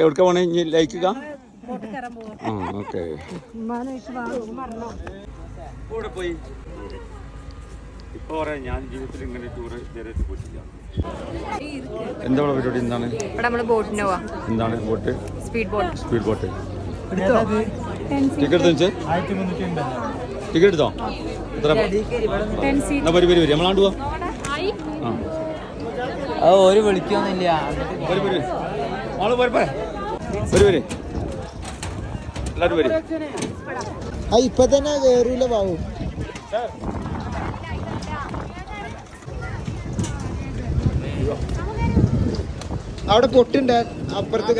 എവിടേക്ക് പോണേ ഇനി ലൈക്കുക? ഓക്കെ. പോയി ഇപ്പൊ പറയാം, ഞാൻ ജീവിതത്തിൽ ഇങ്ങനെ ടൂർ ഇതുവരെ പോയിട്ടില്ല. എന്താ പരിപാടി? എന്താണ് എന്താണ് ബോട്ട്? Speed boat. ടിക്കറ്റ് എടുത്തോ? എത്ര? എന്നാ വരി നമ്മളാണ്ട് പോവാ. ഒരു വിളിക്കൊന്നുമില്ല. എല്ലാരും വരും. ഇപ്പൊ തന്നെ കേറൂല പാവു. അവിടെ പൊട്ടുണ്ട് അപ്പുറത്ത്.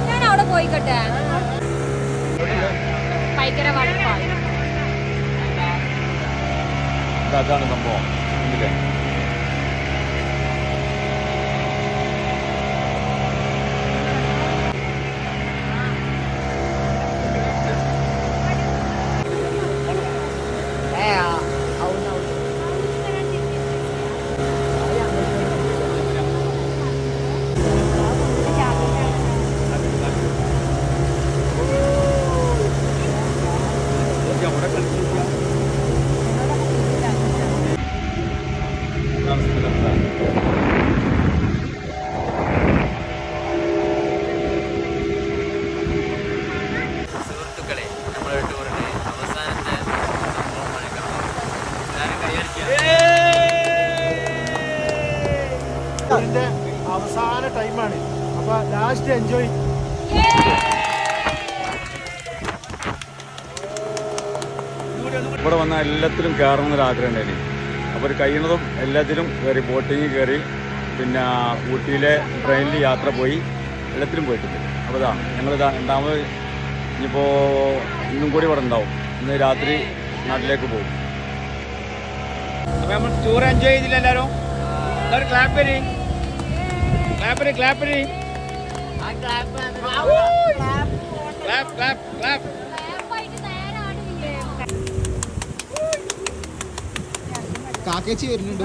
ഞാൻ അവിടെ പോയിക്കട്ടെ. ഭയങ്കര വഴക്കാണ്. അതാണ് സംഭവം. സുഹൃത്തുക്കളെ, നമ്മുടെ ടൂറിന് അവസാനത്തെ അവസാന ടൈമാണ്. അപ്പൊ ലാസ്റ്റ് എൻജോയ്. ഇവിടെ വന്നാൽ എല്ലാത്തിലും കയറണമെന്നൊരാഗ്രഹം ഉണ്ടായിരുന്നു. അപ്പോൾ ഒരു കഴിയുന്നതും എല്ലാത്തിലും കയറി, ബോട്ടിങ് കയറി, പിന്നെ ഊട്ടിയിലെ ട്രെയിനിൽ യാത്ര പോയി, എല്ലാത്തിലും പോയിട്ടുണ്ട്. അപ്പോൾ ഞങ്ങളിതാ രണ്ടാമത് ഇനിയിപ്പോൾ ഇന്നും കൂടി ഇവിടെ ഉണ്ടാവും. ഇന്ന് രാത്രി നാട്ടിലേക്ക് പോകും. അപ്പോൾ നമ്മൾ ടൂർ എൻജോയ് ചെയ്തില്ല എല്ലാവരും? എല്ലാവരും ക്ലാപ്പ് ചെയ്യ്. കാക്കേച്ചി വരുന്നുണ്ട്.